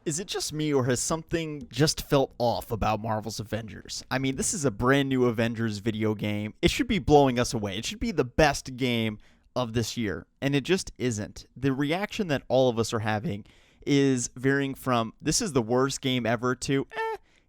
Is it just me, or has something just felt off about Marvel's Avengers? I mean, this is a brand new Avengers video game. It should be blowing us away. It should be the best game of this year, and it just isn't. The reaction that all of us are having is varying from, this is the worst game ever, to,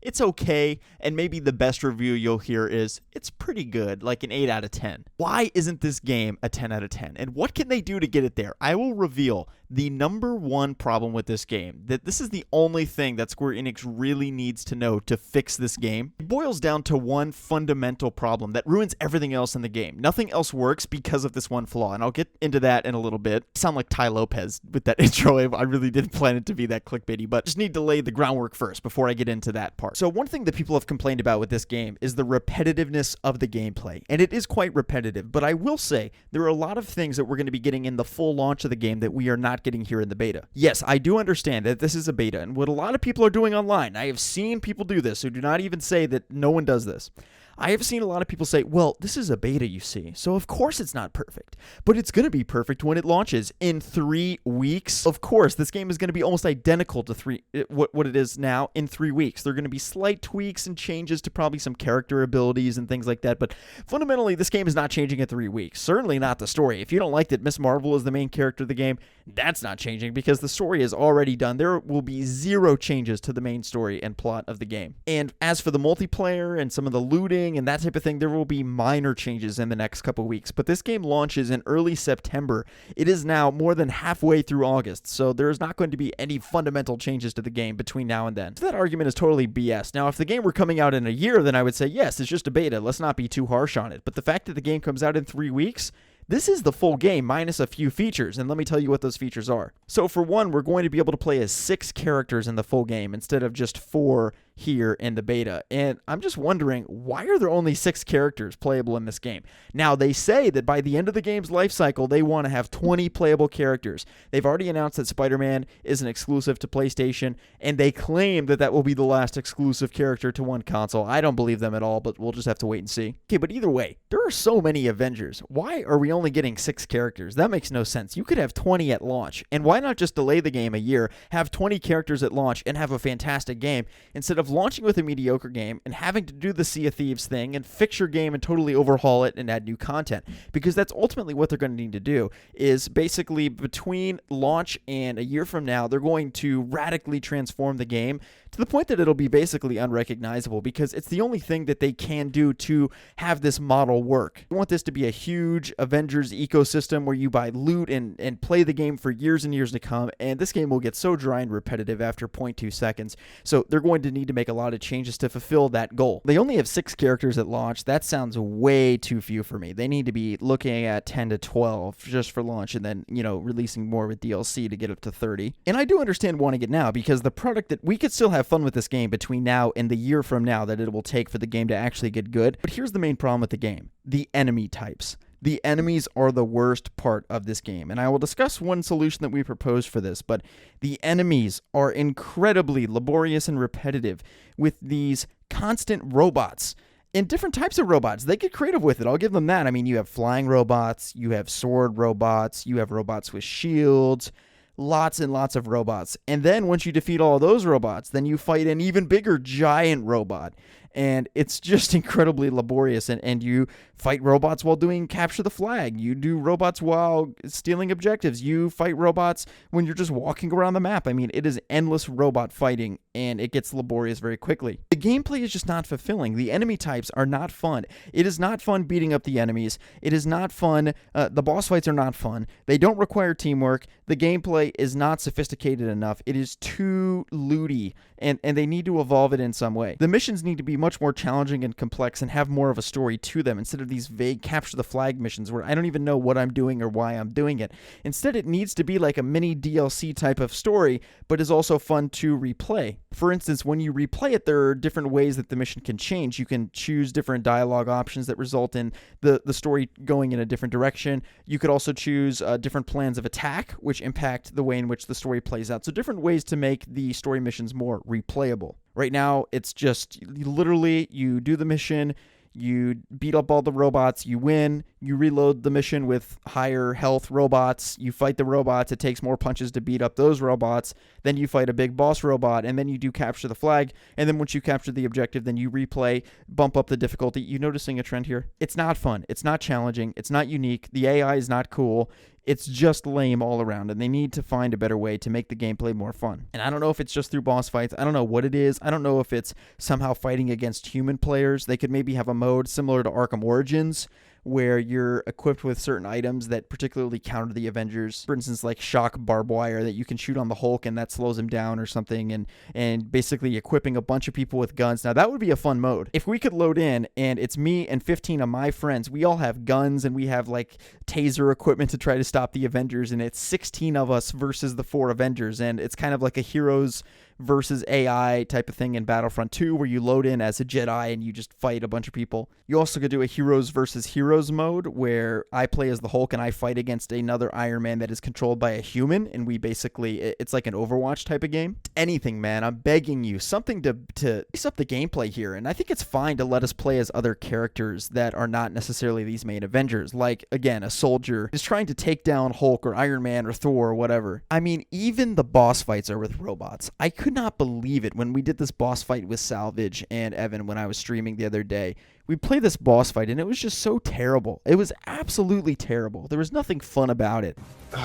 it's okay, and maybe the best review you'll hear is, it's pretty good, like an 8 out of 10. Why isn't this game a 10 out of 10? And what can they do to get it there? I will reveal the number one problem with this game, that this is the only thing that Square Enix really needs to know to fix this game. It boils down to one fundamental problem that ruins everything else in the game. Nothing else works because of this one flaw, and I'll get into that in a little bit. I sound like Ty Lopez with that intro. I really didn't plan it to be that clickbaity, but just need to lay the groundwork first before I get into that part. So one thing that people have complained about with this game is the repetitiveness of the gameplay, and it is quite repetitive, but I will say there are a lot of things that we're going to be getting in the full launch of the game that we are not getting here in the beta. Yes, I do understand that this is a beta, and what a lot of people are doing online, I have seen people do this who do not even say that no one does this. I have seen a lot of people say, well, this is a beta, you see, so of course it's not perfect, but it's going to be perfect when it launches in 3 weeks. Of course, this game is going to be almost identical to what it is now in 3 weeks. There are going to be slight tweaks and changes to probably some character abilities and things like that, but fundamentally, this game is not changing in 3 weeks. Certainly not the story. If you don't like that Miss Marvel is the main character of the game, that's not changing because the story is already done. There will be zero changes to the main story and plot of the game. And as for the multiplayer and some of the looting and that type of thing, there will be minor changes in the next couple weeks, but this game launches in early September. It is now more than halfway through August, so there's not going to be any fundamental changes to the game between now and then. So that argument is totally BS. Now, if the game were coming out in a year, then I would say, yes, it's just a beta. Let's not be too harsh on it. But the fact that the game comes out in 3 weeks, this is the full game minus a few features, and let me tell you what those features are. So for one, we're going to be able to play as 6 characters in the full game instead of just 4 here in the beta. And I'm just wondering, why are there only 6 characters playable in this game? Now, they say that by the end of the game's life cycle, they want to have 20 playable characters. They've already announced that Spider-Man is an exclusive to PlayStation, and they claim that that will be the last exclusive character to one console. I don't believe them at all, but we'll just have to wait and see. Okay, but either way, there are so many Avengers. Why are we only getting 6 characters? That makes no sense. You could have 20 at launch, and why not just delay the game a year, have 20 characters at launch, and have a fantastic game, instead of launching with a mediocre game and having to do the Sea of Thieves thing and fix your game and totally overhaul it and add new content, because that's ultimately what they're going to need to do. Is basically between launch and a year from now, they're going to radically transform the game to the point that it'll be basically unrecognizable, because it's the only thing that they can do to have this model work. I want this to be a huge Avengers ecosystem where you buy loot and play the game for years and years to come, and this game will get so dry and repetitive after 0.2 seconds, so they're going to need to make a lot of changes to fulfill that goal. They only have 6 characters at launch. That sounds way too few for me. They need to be looking at 10 to 12 just for launch, and then, releasing more with DLC to get up to 30. And I do understand wanting it now, because the product that we could still have fun with this game between now and the year from now that it will take for the game to actually get good. But here's the main problem with the game: the enemy types. The enemies are the worst part of this game, and I will discuss one solution that we proposed for this, but the enemies are incredibly laborious and repetitive with these constant robots. And different types of robots. They get creative with it. I'll give them that. I mean, you have flying robots, you have sword robots, you have robots with shields, lots and lots of robots. And then once you defeat all of those robots, then you fight an even bigger giant robot. And it's just incredibly laborious. And you fight robots while doing capture the flag. You do robots while stealing objectives. You fight robots when you're just walking around the map. I mean, it is endless robot fighting, and it gets laborious very quickly. The gameplay is just not fulfilling. The enemy types are not fun. It is not fun beating up the enemies. It is not fun. The boss fights are not fun. They don't require teamwork. The gameplay is not sophisticated enough. It is too looty, and they need to evolve it in some way. The missions need to be much more challenging and complex and have more of a story to them, instead of these vague capture the flag missions where I don't even know what I'm doing or why I'm doing it. Instead, it needs to be like a mini DLC type of story, but is also fun to replay. For instance, when you replay it, there are different ways that the mission can change. You can choose different dialogue options that result in the story going in a different direction. You could also choose different plans of attack, which impact the way in which the story plays out. So different ways to make the story missions more replayable. Right now, it's just literally you do the mission, You beat up all the robots, you win, you reload the mission with higher health robots, you fight the robots, it takes more punches to beat up those robots, then you fight a big boss robot, and then you do capture the flag, and then once you capture the objective, then you replay, bump up the difficulty. You noticing a trend here? It's not fun, it's not challenging, it's not unique, the AI is not cool, it's just lame all around, and they need to find a better way to make the gameplay more fun. And I don't know if it's just through boss fights. I don't know what it is. I don't know if it's somehow fighting against human players. They could maybe have a mode similar to Arkham Origins, where you're equipped with certain items that particularly counter the Avengers. For instance, like shock barbed wire that you can shoot on the Hulk and that slows him down or something, and basically equipping a bunch of people with guns. Now, that would be a fun mode. If we could load in and it's me and 15 of my friends, we all have guns and we have like taser equipment to try to stop the Avengers, and it's 16 of us versus the 4 Avengers, and it's kind of like a heroes versus AI type of thing in Battlefront 2, where you load in as a Jedi and you just fight a bunch of people. You also could do a heroes versus heroes mode, where I play as the Hulk and I fight against another Iron Man that is controlled by a human, and we basically, it's like an Overwatch type of game. Anything, man, I'm begging you, something to spice up the gameplay here. And I think it's fine to let us play as other characters that are not necessarily these main Avengers, like, again, a soldier is trying to take down Hulk or Iron Man or Thor or whatever. I mean, even the boss fights are with robots. I could not believe it when we did this boss fight with Salvage and Evan when I was streaming the other day. We played this boss fight and it was just so terrible. It was absolutely terrible. There was nothing fun about it. Now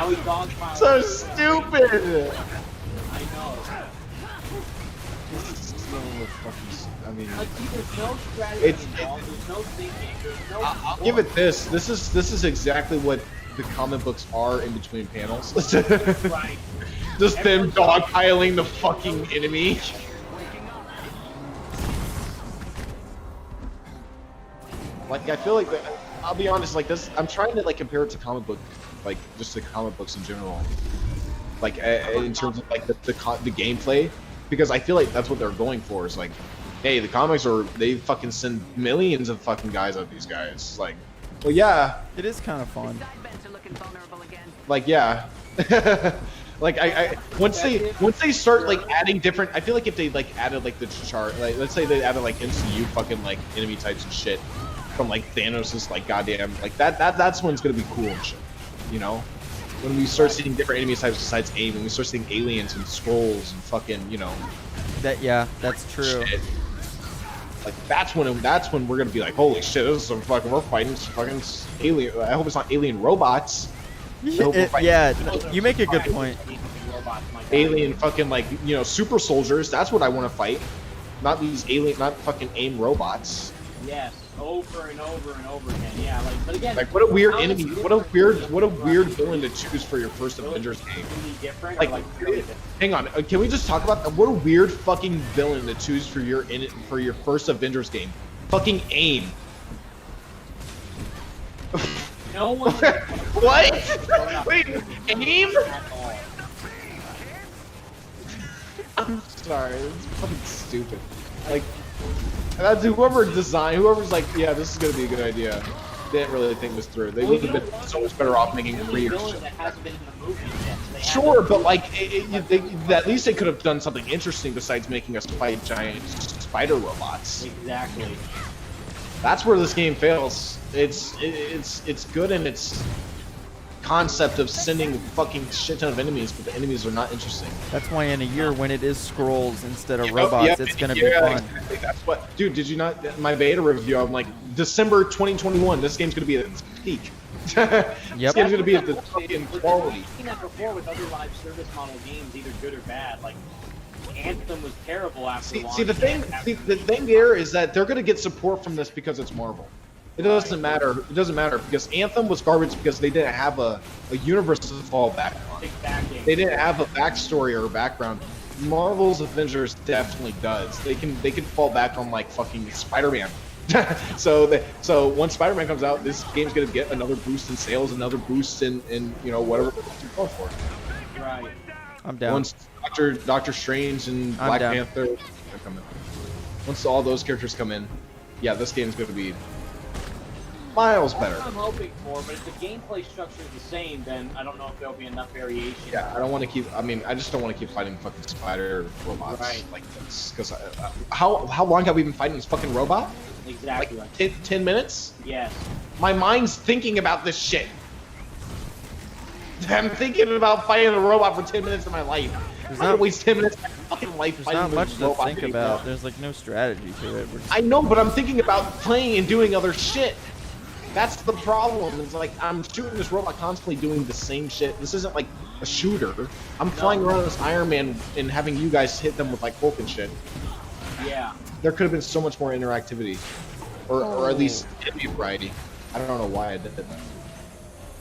we dogpile. So stupid. I know. I mean, Like, there's no strategy involved. There's no thinking. There's no. I'll give it this. This is exactly what the comic books are in between panels. Right. Just them dogpiling the fucking enemy. Like, I feel like, I'll be honest, like this, I'm trying to like compare it to comic book, like just the comic books in general, like in terms of like the gameplay, because I feel like that's what they're going for. Is like, hey, the comics they fucking send millions of fucking guys at these guys. Like, well, yeah, It is kind of fun. like, yeah. Like once they start like adding different, I feel like if they like added like the chart, like let's say they added like MCU fucking like enemy types and shit from like Thanos' like goddamn like that's when it's gonna be cool and shit, you know? When we start seeing different enemy types besides AIM, when we start seeing aliens and scrolls and fucking, you know. That's true. Shit. Like that's when we're gonna be like, holy shit, this is some fucking, we're fighting some fucking alien. I hope it's not alien robots. Yeah, you make a good point. Alien fucking like, you know, super soldiers. That's what I want to fight. Not these alien, not fucking AIM robots. Yes, over and over and over again. Yeah, like, but again, like what a weird enemy. What a weird villain to choose for your first Avengers game. Different, like really hang on, can we just talk about that? What a weird fucking villain to choose for your first Avengers game. Fucking AIM. No one. What? Wait, AIM? I'm sorry, it's fucking stupid. Like, that's whoever's like, yeah, this is gonna be a good idea. They didn't really think this through. They would have been so much better off making free. Sure, but like, at least they could have done something interesting besides making us fight giant spider robots. Exactly. That's where this game fails. It's good in its concept of sending a fucking shit ton of enemies, but the enemies are not interesting. That's why in a year when it is scrolls instead of robots, it's gonna be fun. Exactly. That's what, dude. Did you not? My beta review, I'm like, December 2021. This game's gonna be at its peak. This game's gonna be at the fucking quality. I've seen that before with other live service model games, either good or bad. Like Anthem was terrible after launch. See, the thing there is that they're gonna get support from this because it's Marvel. It doesn't matter. It doesn't matter because Anthem was garbage because they didn't have a universe to fall back on. They didn't have a backstory or a background. Marvel's Avengers definitely does. They can fall back on like fucking Spider-Man. so once Spider-Man comes out, this game's gonna get another boost in sales, another boost in you know whatever you're going for. Right. I'm down. Once Doctor Strange and Black Panther come in. Once all those characters come in, yeah, this game's gonna be miles better. That's what I'm hoping for, but if the gameplay structure is the same, then I don't know if there'll be enough variation. Yeah, I don't want to keep. I mean, I just don't want to keep fighting fucking spider robots Right. like this. Because how long have we been fighting this fucking robot? Exactly. Like 10 minutes? Yes. My mind's thinking about this shit. I'm thinking about fighting a robot for 10 minutes of my life. I'm gonna waste 10 minutes of my fucking life There's fighting not much this to robot think anymore. about. There's like no strategy to it. We're just- I know, but I'm thinking about playing and doing other shit. That's the problem. It's like I'm shooting this robot constantly doing the same shit. This isn't like a shooter. I'm flying around this Iron Man and having you guys hit them with like Hulk and shit. Yeah. There could have been so much more interactivity, or at least enemy variety. I don't know why I did that.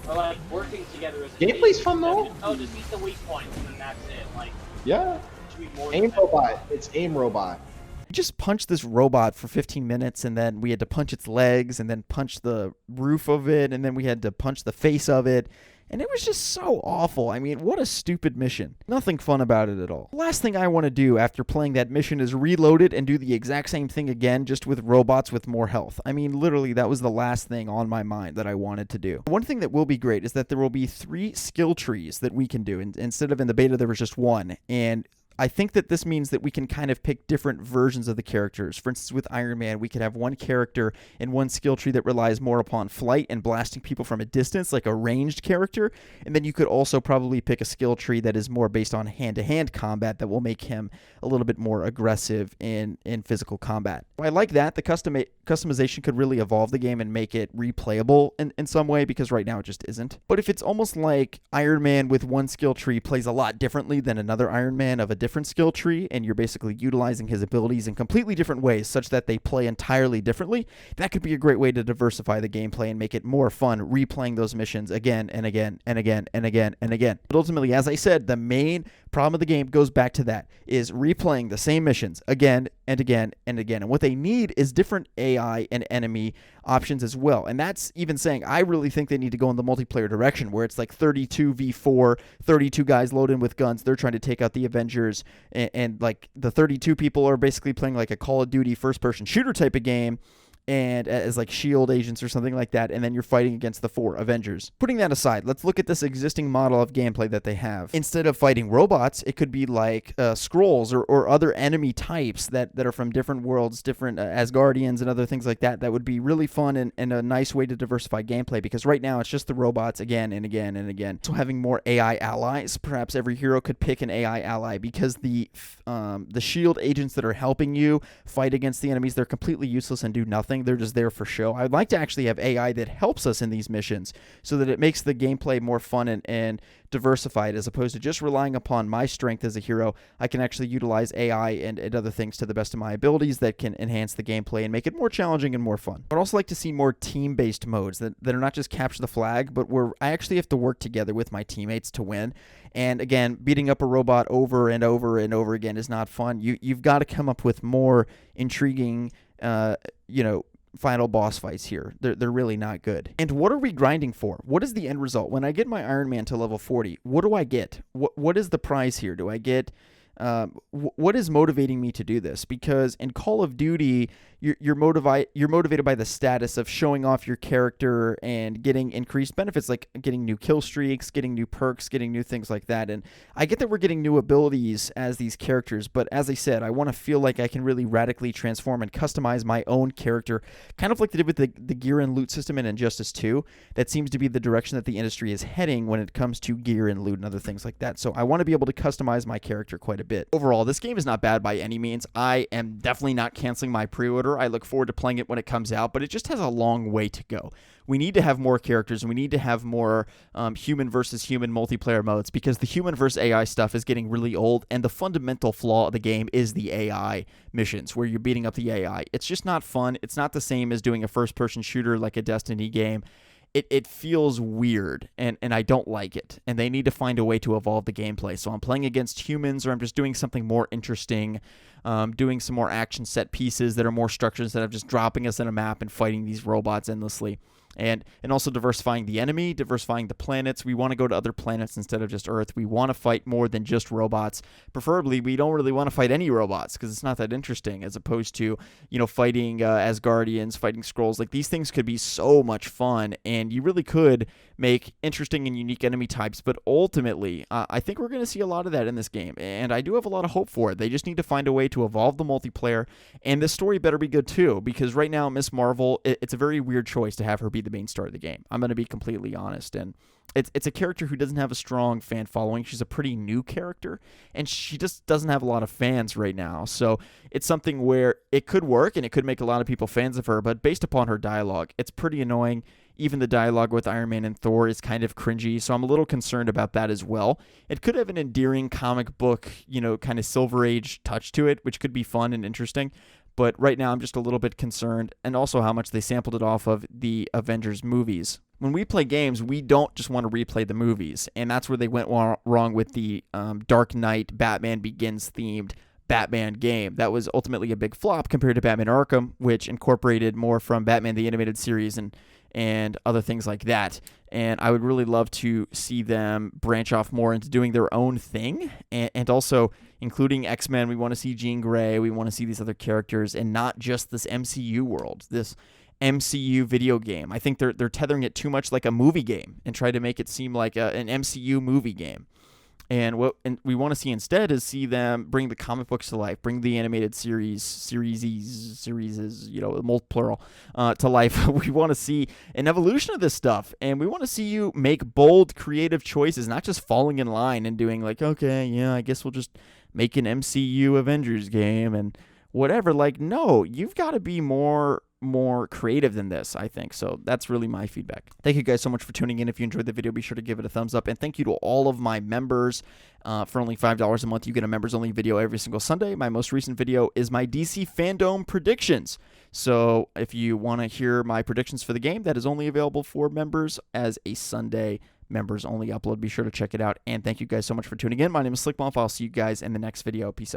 Or like working together as a Gameplay's team. fun, though. Oh, just beat the weak points and then that's it. Like, Yeah, it should be more aim than that. robot. It's aim robot. We just punched this robot for 15 minutes, and then we had to punch its legs, and then punch the roof of it, and then we had to punch the face of it. And it was just so awful. I mean, what a stupid mission. Nothing fun about it at all. Last thing I want to do after playing that mission is reload it and do the exact same thing again, just with robots with more health. I mean, literally, that was the last thing on my mind that I wanted to do. One thing that will be great is that there will be 3 skill trees that we can do. Instead of in the beta, there was just 1. And I think that this means that we can kind of pick different versions of the characters. For instance, with Iron Man, we could have one character and one skill tree that relies more upon flight and blasting people from a distance, like a ranged character. And then you could also probably pick a skill tree that is more based on hand-to-hand combat that will make him a little bit more aggressive in physical combat. I like that. The customization could really evolve the game and make it replayable in some way, because right now it just isn't. But if it's almost like Iron Man with one skill tree plays a lot differently than another Iron Man of a different skill tree, and you're basically utilizing his abilities in completely different ways such that they play entirely differently, that could be a great way to diversify the gameplay and make it more fun replaying those missions again and again and again and again and again. But ultimately, as I said, the main problem of the game goes back to that, is replaying the same missions again and again and again. And what they need is different AI and enemy options as well. And that's even saying I really think they need to go in the multiplayer direction, where it's like 32v4, 32 guys loaded in with guns. They're trying to take out the Avengers, and like the 32 people are basically playing like a Call of Duty first-person shooter type of game, and as like shield agents or something like that, and then you're fighting against the 4 Avengers. Putting that aside, let's look at this existing model of gameplay that they have. Instead of fighting robots, it could be like scrolls or other enemy types that are from different worlds, different Asgardians and other things like that. That would be really fun and a nice way to diversify gameplay, because right now it's just the robots again and again and again. So having more AI allies, perhaps every hero could pick an AI ally, because the shield agents that are helping you fight against the enemies, they're completely useless and do nothing. They're just there for show. I'd like to actually have AI that helps us in these missions so that it makes the gameplay more fun and diversified, as opposed to just relying upon my strength as a hero. I can actually utilize AI and other things to the best of my abilities that can enhance the gameplay and make it more challenging and more fun. I'd also like to see more team-based modes that are not just capture the flag, but where I actually have to work together with my teammates to win. And again, beating up a robot over and over and over again is not fun. You've got to come up with more intriguing, final boss fights here. They're really not good. And what are we grinding for? What is the end result? When I get my Iron Man to level 40, what do I get? What is the prize here? Do I get... what is motivating me to do this? Because in Call of Duty, you're motivated by the status of showing off your character and getting increased benefits, like getting new kill streaks, getting new perks, getting new things like that. And I get that we're getting new abilities as these characters, but as I said, I want to feel like I can really radically transform and customize my own character, kind of like they did with the gear and loot system in Injustice 2. That seems to be the direction that the industry is heading when it comes to gear and loot and other things like that. So I want to be able to customize my character quite a bit. Overall, this game is not bad by any means. I am definitely not canceling my pre-order. I look forward to playing it when it comes out, but it just has a long way to go. We need to have more characters, and we need to have more human versus human multiplayer modes, because the human versus AI stuff is getting really old, and the fundamental flaw of the game is the AI missions, where you're beating up the AI. It's just not fun. It's not the same as doing a first-person shooter like a Destiny game. It feels weird, and I don't like it, and they need to find a way to evolve the gameplay. So I'm playing against humans, or I'm just doing something more interesting, doing some more action set pieces that are more structured instead of just dropping us in a map and fighting these robots endlessly. And also diversifying the enemy, diversifying the planets. We want to go to other planets instead of just Earth. We want to fight more than just robots. Preferably, we don't really want to fight any robots because it's not that interesting, as opposed to, you know, fighting Asgardians, fighting Skrulls. Like, these things could be so much fun, and you really could make interesting and unique enemy types. But ultimately, I think we're going to see a lot of that in this game, and I do have a lot of hope for it. They just need to find a way to evolve the multiplayer, and this story better be good too, because right now, Miss Marvel, it's a very weird choice to have her be the main star of the game. I'm going to be completely honest, and it's a character who doesn't have a strong fan following. She's a pretty new character, and she just doesn't have a lot of fans right now. So it's something where it could work, and it could make a lot of people fans of her, but based upon her dialogue, it's pretty annoying. Even the dialogue with Iron Man and Thor is kind of cringy, so I'm a little concerned about that as well. It could have an endearing comic book, you know, kind of Silver Age touch to it, which could be fun and interesting. But right now, I'm just a little bit concerned, and also how much they sampled it off of the Avengers movies. When we play games, we don't just want to replay the movies, and that's where they went wrong with the Dark Knight, Batman Begins themed Batman game. That was ultimately a big flop compared to Batman Arkham, which incorporated more from Batman the Animated Series and other things like that. And I would really love to see them branch off more into doing their own thing, and also including X-Men. We want to see Jean Grey. We want to see these other characters, and not just this MCU world, this MCU video game. I think they're tethering it too much like a movie game and try to make it seem like an MCU movie game. And what we want to see instead is see them bring the comic books to life, bring the animated series, you know, plural, to life. We want to see an evolution of this stuff, and we want to see you make bold, creative choices, not just falling in line and doing like, okay, yeah, I guess we'll just make an MCU Avengers game and whatever. Like, no, you've got to be more creative than this, I think. So that's really my feedback. Thank you guys so much for tuning in. If you enjoyed the video, be sure to give it a thumbs up, and thank you to all of my members. For only $5 a month, you get a members only video every single Sunday. My most recent video is my DC FanDome predictions. So if you want to hear my predictions for the game, that is only available for members as a Sunday members only upload. Be sure to check it out, and thank you guys so much for tuning in. My name is Slickbomb. I'll see you guys in the next video. Peace out.